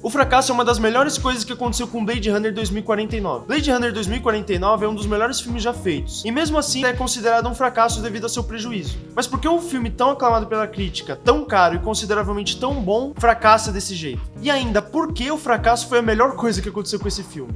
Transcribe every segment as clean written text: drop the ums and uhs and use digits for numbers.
O fracasso é uma das melhores coisas que aconteceu com Blade Runner 2049. Blade Runner 2049 é um dos melhores filmes já feitos, e mesmo assim é considerado um fracasso devido ao seu prejuízo. Mas por que um filme tão aclamado pela crítica, tão caro e consideravelmente tão bom, fracassa desse jeito? E ainda, por que o fracasso foi a melhor coisa que aconteceu com esse filme?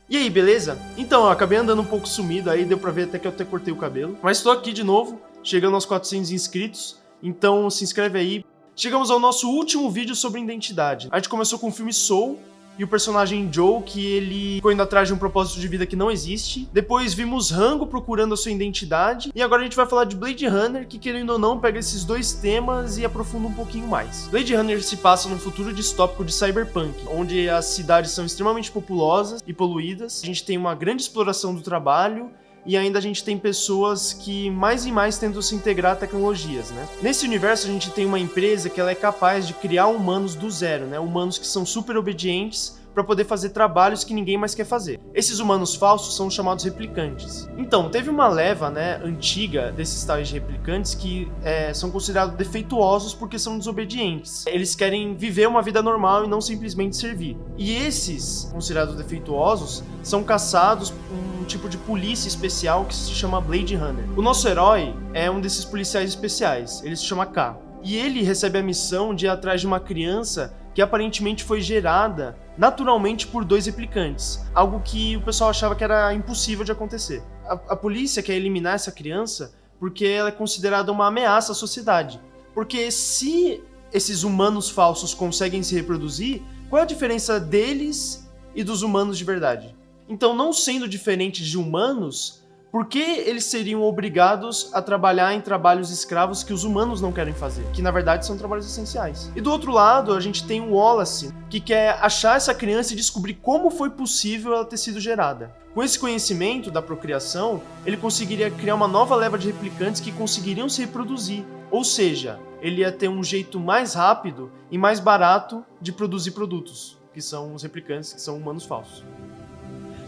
E aí, beleza? Então, eu acabei andando um pouco sumido, aí deu pra ver até que eu até cortei o cabelo. Mas estou aqui de novo, chegando aos 400 inscritos, então se inscreve aí. Chegamos ao nosso último vídeo sobre identidade. A gente começou com o filme Soul, e o personagem Joe, que ele ficou indo atrás de um propósito de vida que não existe. Depois vimos Rango procurando a sua identidade. E agora a gente vai falar de Blade Runner, que querendo ou não pega esses dois temas e aprofunda um pouquinho mais. Blade Runner se passa num futuro distópico de cyberpunk, onde as cidades são extremamente populosas e poluídas. A gente tem uma grande exploração do trabalho, e ainda a gente tem pessoas que mais e mais tentam se integrar a tecnologias, né? Nesse universo a gente tem uma empresa que ela é capaz de criar humanos do zero, né? Humanos que são super obedientes para poder fazer trabalhos que ninguém mais quer fazer. Esses humanos falsos são chamados replicantes. Então, teve uma leva, né, antiga desses tais de replicantes que são considerados defeituosos porque são desobedientes. Eles querem viver uma vida normal e não simplesmente servir. E esses, considerados defeituosos, são caçados por um tipo de polícia especial que se chama Blade Runner. O nosso herói é um desses policiais especiais, ele se chama K. E ele recebe a missão de ir atrás de uma criança que aparentemente foi gerada naturalmente por dois replicantes, algo que o pessoal achava que era impossível de acontecer. A polícia quer eliminar essa criança porque ela é considerada uma ameaça à sociedade. Porque se esses humanos falsos conseguem se reproduzir, qual é a diferença deles e dos humanos de verdade? Então, não sendo diferentes de humanos, por que eles seriam obrigados a trabalhar em trabalhos escravos que os humanos não querem fazer? Que na verdade são trabalhos essenciais. E do outro lado, a gente tem o Wallace, que quer achar essa criança e descobrir como foi possível ela ter sido gerada. Com esse conhecimento da procriação, ele conseguiria criar uma nova leva de replicantes que conseguiriam se reproduzir. Ou seja, ele ia ter um jeito mais rápido e mais barato de produzir produtos, que são os replicantes, que são humanos falsos.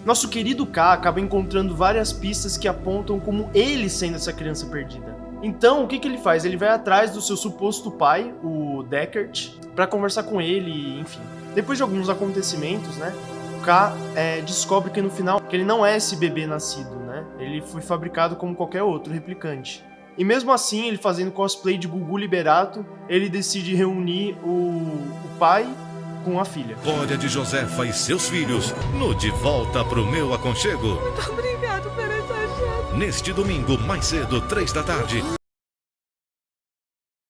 Nosso querido K acaba encontrando várias pistas que apontam como ele sendo essa criança perdida. Então, o que ele faz? Ele vai atrás do seu suposto pai, o Deckard, para conversar com ele, enfim. Depois de alguns acontecimentos, né, o K descobre que no final que ele não é esse bebê nascido, né? Ele foi fabricado como qualquer outro replicante. E mesmo assim, ele fazendo cosplay de Gugu Liberato, ele decide reunir o pai com a filha. Glória de Josefa e seus filhos no De Volta Pro Meu Aconchego. Muito obrigado por essa chance. Neste domingo, mais cedo, 3 da tarde.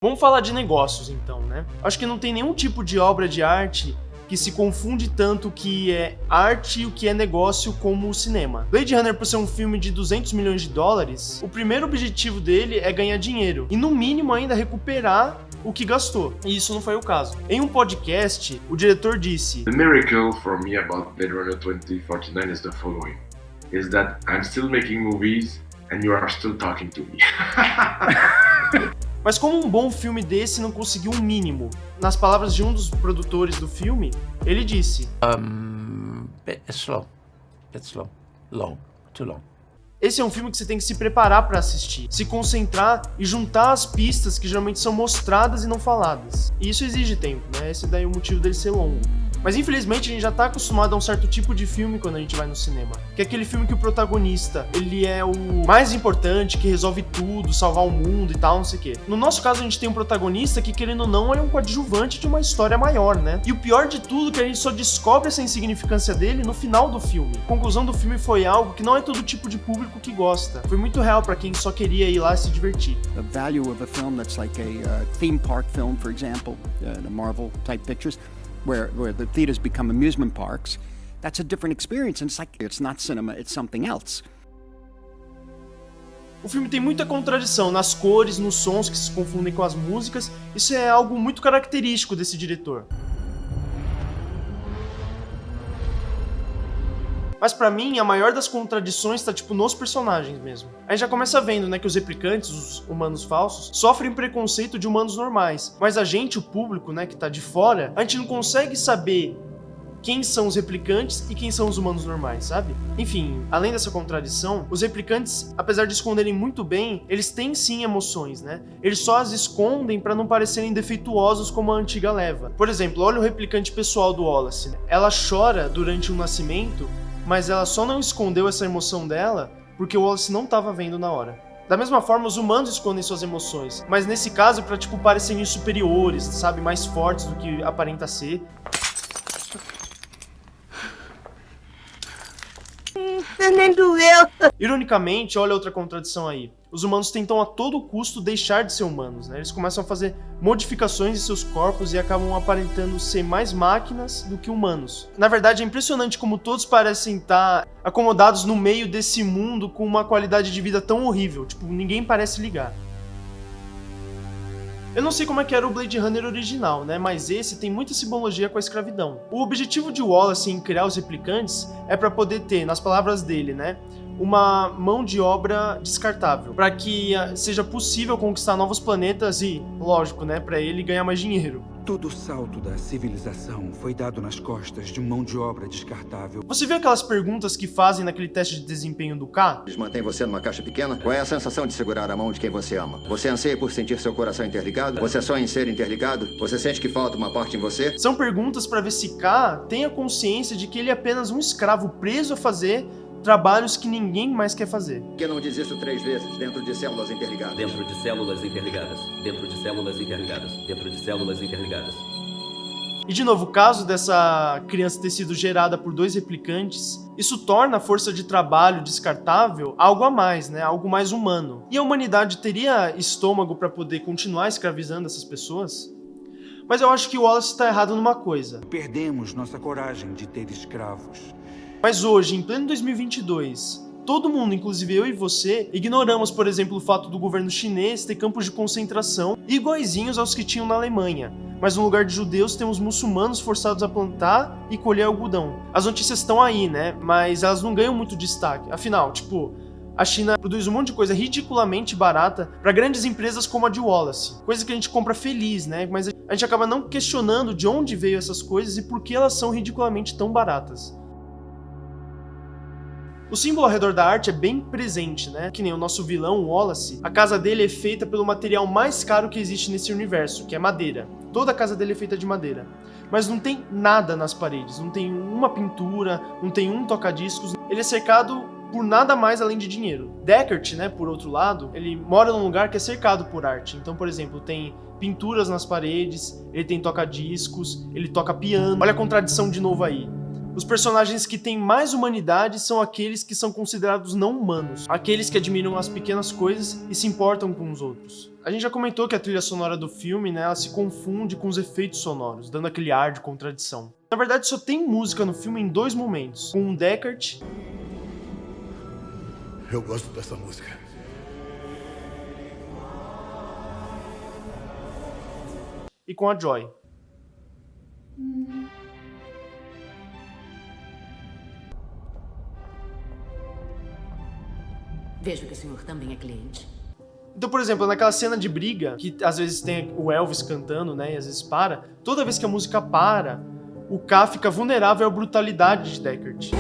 Vamos falar de negócios então, né? Acho que não tem nenhum tipo de obra de arte que se confunde tanto o que é arte e o que é negócio como o cinema. Blade Runner, por ser um filme de 200 milhões de dólares, o primeiro objetivo dele é ganhar dinheiro e no mínimo ainda recuperar o que gastou. E isso não foi o caso. Em um podcast, o diretor disse: The miracle for me about Blade Runner 2049 is the following. Is that I'm still making movies and you are still talking to me. Mas como um bom filme desse não conseguiu o mínimo? Nas palavras de um dos produtores do filme, ele disse: Bit slow. Long. Too long. Esse é um filme que você tem que se preparar para assistir, se concentrar e juntar as pistas que geralmente são mostradas e não faladas. E isso exige tempo, né? Esse daí é o motivo dele ser longo. Mas infelizmente a gente já tá acostumado a um certo tipo de filme quando a gente vai no cinema. Que é aquele filme que o protagonista, ele é o mais importante, que resolve tudo, salvar o mundo e tal, não sei o quê. No nosso caso a gente tem um protagonista que, querendo ou não, ele é um coadjuvante de uma história maior, né? E o pior de tudo é que a gente só descobre essa insignificância dele no final do filme. A conclusão do filme foi algo que não é todo tipo de público que gosta. Foi muito real pra quem só queria ir lá se divertir. The value of a film that's like a theme park film, for example, the Marvel type pictures, where the theaters become amusement parks, that's a different experience, and it's not cinema, it's something else. O filme tem muita contradição nas cores, nos sons que se confundem com as músicas. Isso é algo muito característico desse diretor. Mas pra mim, a maior das contradições tá nos personagens mesmo. A gente já começa vendo, né, que os replicantes, os humanos falsos, sofrem preconceito de humanos normais. Mas a gente, o público, né, que tá de fora, a gente não consegue saber quem são os replicantes e quem são os humanos normais, sabe? Enfim, além dessa contradição, os replicantes, apesar de esconderem muito bem, eles têm sim emoções, né? Eles só as escondem para não parecerem defeituosos como a antiga leva. Por exemplo, olha o replicante pessoal do Wallace, né? Ela chora durante o nascimento, mas ela só não escondeu essa emoção dela porque o Wallace não estava vendo na hora. Da mesma forma, os humanos escondem suas emoções, mas nesse caso pra, tipo, parecerem superiores, sabe? Mais fortes do que aparenta ser. Nem doeu. Ironicamente, olha outra contradição aí. Os humanos tentam a todo custo deixar de ser humanos, né? Eles começam a fazer modificações em seus corpos e acabam aparentando ser mais máquinas do que humanos. Na verdade, é impressionante como todos parecem estar acomodados no meio desse mundo com uma qualidade de vida tão horrível. Tipo, ninguém parece ligar. Eu não sei como é que era o Blade Runner original, né? Mas esse tem muita simbologia com a escravidão. O objetivo de Wallace em criar os replicantes é para poder ter, nas palavras dele, né, uma mão de obra descartável, para que seja possível conquistar novos planetas e, lógico, né, para ele ganhar mais dinheiro. Todo o salto da civilização foi dado nas costas de mão de obra descartável. Você viu aquelas perguntas que fazem naquele teste de desempenho do K? Eles mantêm você numa caixa pequena? Qual é a sensação de segurar a mão de quem você ama? Você anseia por sentir seu coração interligado? Você sonha em ser interligado? Você sente que falta uma parte em você? São perguntas para ver se K tem a consciência de que ele é apenas um escravo preso a fazer trabalhos que ninguém mais quer fazer. Por que não diz isso 3 vezes dentro de células interligadas? Dentro de células interligadas. Dentro de células interligadas. Dentro de células interligadas. E de novo, o caso dessa criança ter sido gerada por 2 replicantes, isso torna a força de trabalho descartável algo a mais, né? Algo mais humano. E a humanidade teria estômago para poder continuar escravizando essas pessoas? Mas eu acho que o Wallace está errado numa coisa. Perdemos nossa coragem de ter escravos. Mas hoje, em pleno 2022, todo mundo, inclusive eu e você, ignoramos, por exemplo, o fato do governo chinês ter campos de concentração iguaizinhos aos que tinham na Alemanha. Mas no lugar de judeus temos muçulmanos forçados a plantar e colher algodão. As notícias estão aí, né? Mas elas não ganham muito destaque. Afinal, tipo, a China produz um monte de coisa ridiculamente barata para grandes empresas como a de Wallace. Coisa que a gente compra feliz, né? Mas a gente acaba não questionando de onde veio essas coisas e por que elas são ridiculamente tão baratas. O símbolo ao redor da arte é bem presente, né? Que nem o nosso vilão, o Wallace, a casa dele é feita pelo material mais caro que existe nesse universo, que é madeira. Toda a casa dele é feita de madeira. Mas não tem nada nas paredes, não tem uma pintura, não tem um toca-discos. Ele é cercado por nada mais além de dinheiro. Deckard, né, por outro lado, ele mora num lugar que é cercado por arte. Então, por exemplo, tem pinturas nas paredes, ele tem toca-discos, ele toca piano. Olha a contradição de novo aí. Os personagens que têm mais humanidade são aqueles que são considerados não humanos, aqueles que admiram as pequenas coisas e se importam com os outros. A gente já comentou que a trilha sonora do filme, né, ela se confunde com os efeitos sonoros, dando aquele ar de contradição. Na verdade, só tem música no filme em 2 momentos, com o Deckard. Eu gosto dessa música. E com a Joy. Vejo que o senhor também é cliente. Então, por exemplo, naquela cena de briga, que às vezes tem o Elvis cantando, né, e às vezes para, toda vez que a música para, o K fica vulnerável à brutalidade de Deckard.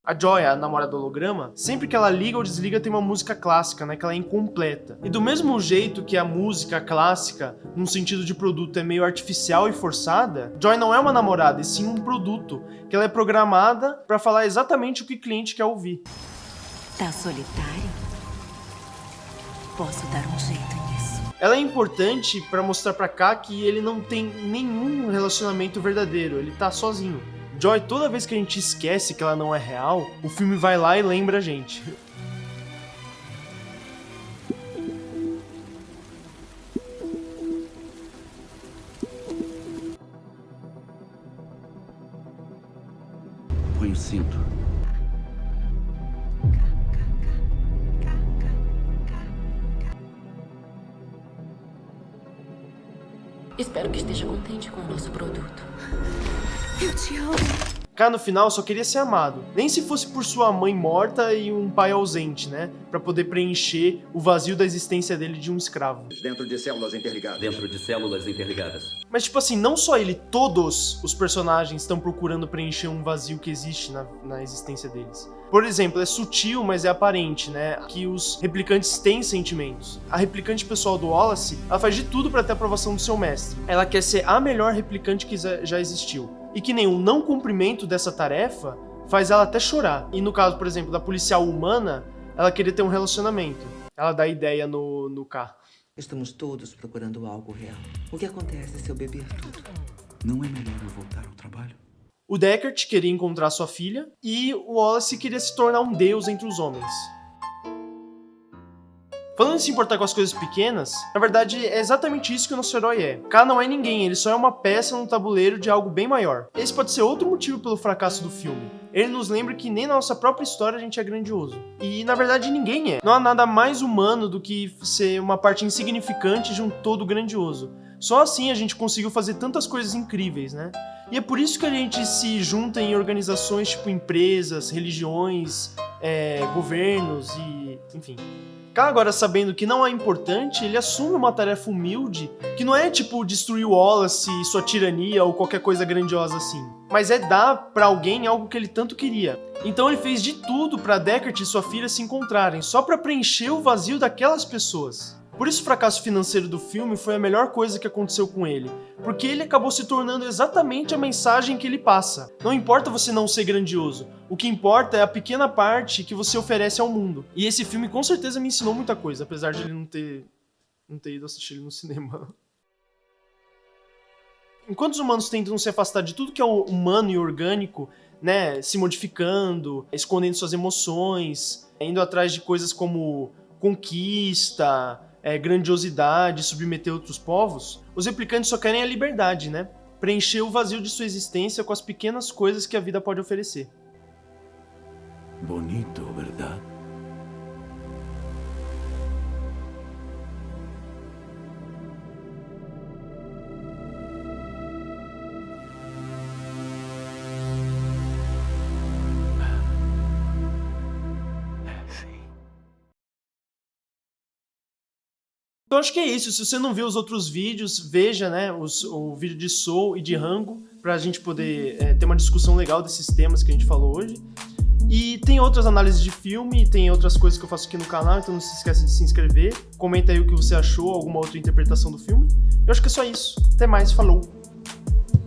A Joy, a namorada holograma, sempre que ela liga ou desliga tem uma música clássica, né, que ela é incompleta. E do mesmo jeito que a música clássica, num sentido de produto, é meio artificial e forçada, Joy não é uma namorada, e sim um produto, que ela é programada para falar exatamente o que o cliente quer ouvir. Tá solitário? Posso dar um jeito nisso. Ela é importante para mostrar pra K que ele não tem nenhum relacionamento verdadeiro, ele tá sozinho. Joy, toda vez que a gente esquece que ela não é real, o filme vai lá e lembra a gente. Põe o cinto. Espero que esteja contente com o nosso produto. Eu te amo. K no final só queria ser amado, nem se fosse por sua mãe morta e um pai ausente, né? Pra poder preencher o vazio da existência dele de um escravo. Dentro de células interligadas. Dentro de células interligadas. Mas tipo assim, não só ele, todos os personagens estão procurando preencher um vazio que existe na existência deles. Por exemplo, é sutil, mas é aparente, né? Que os replicantes têm sentimentos. A replicante pessoal do Wallace, ela faz de tudo pra ter a aprovação do seu mestre. Ela quer ser a melhor replicante que já existiu. E que nenhum não cumprimento dessa tarefa faz ela até chorar. E no caso, por exemplo, da policial humana, ela queria ter um relacionamento. Ela dá ideia no K. Estamos todos procurando algo real. O que acontece se eu beber tudo? Não é melhor eu voltar ao trabalho? O Deckard queria encontrar sua filha e o Wallace queria se tornar um deus entre os homens. Falando em se importar com as coisas pequenas, na verdade é exatamente isso que o nosso herói é. K não é ninguém, ele só é uma peça no tabuleiro de algo bem maior. Esse pode ser outro motivo pelo fracasso do filme. Ele nos lembra que nem na nossa própria história a gente é grandioso. E na verdade ninguém é. Não há nada mais humano do que ser uma parte insignificante de um todo grandioso. Só assim a gente conseguiu fazer tantas coisas incríveis, né? E é por isso que a gente se junta em organizações tipo empresas, religiões, governos e... enfim. K, agora sabendo que não é importante, ele assume uma tarefa humilde, que não é tipo destruir o Wallace, sua tirania ou qualquer coisa grandiosa assim, mas é dar pra alguém algo que ele tanto queria. Então ele fez de tudo pra Deckard e sua filha se encontrarem, só pra preencher o vazio daquelas pessoas. Por isso o fracasso financeiro do filme foi a melhor coisa que aconteceu com ele, porque ele acabou se tornando exatamente a mensagem que ele passa. Não importa você não ser grandioso, o que importa é a pequena parte que você oferece ao mundo. E esse filme com certeza me ensinou muita coisa, apesar de ele não ter ido assistir ele no cinema. Enquanto os humanos tentam se afastar de tudo que é humano e orgânico, né, se modificando, escondendo suas emoções, indo atrás de coisas como conquista, grandiosidade, submeter outros povos, os replicantes só querem a liberdade, né? Preencher o vazio de sua existência com as pequenas coisas que a vida pode oferecer. Bonito, verdade? Então acho que é isso. Se você não viu os outros vídeos, veja, né, o vídeo de Soul e de Rango, pra gente poder ter uma discussão legal desses temas que a gente falou hoje. E tem outras análises de filme, tem outras coisas que eu faço aqui no canal, então não se esqueça de se inscrever. Comenta aí o que você achou, alguma outra interpretação do filme. Eu acho que é só isso. Até mais, falou!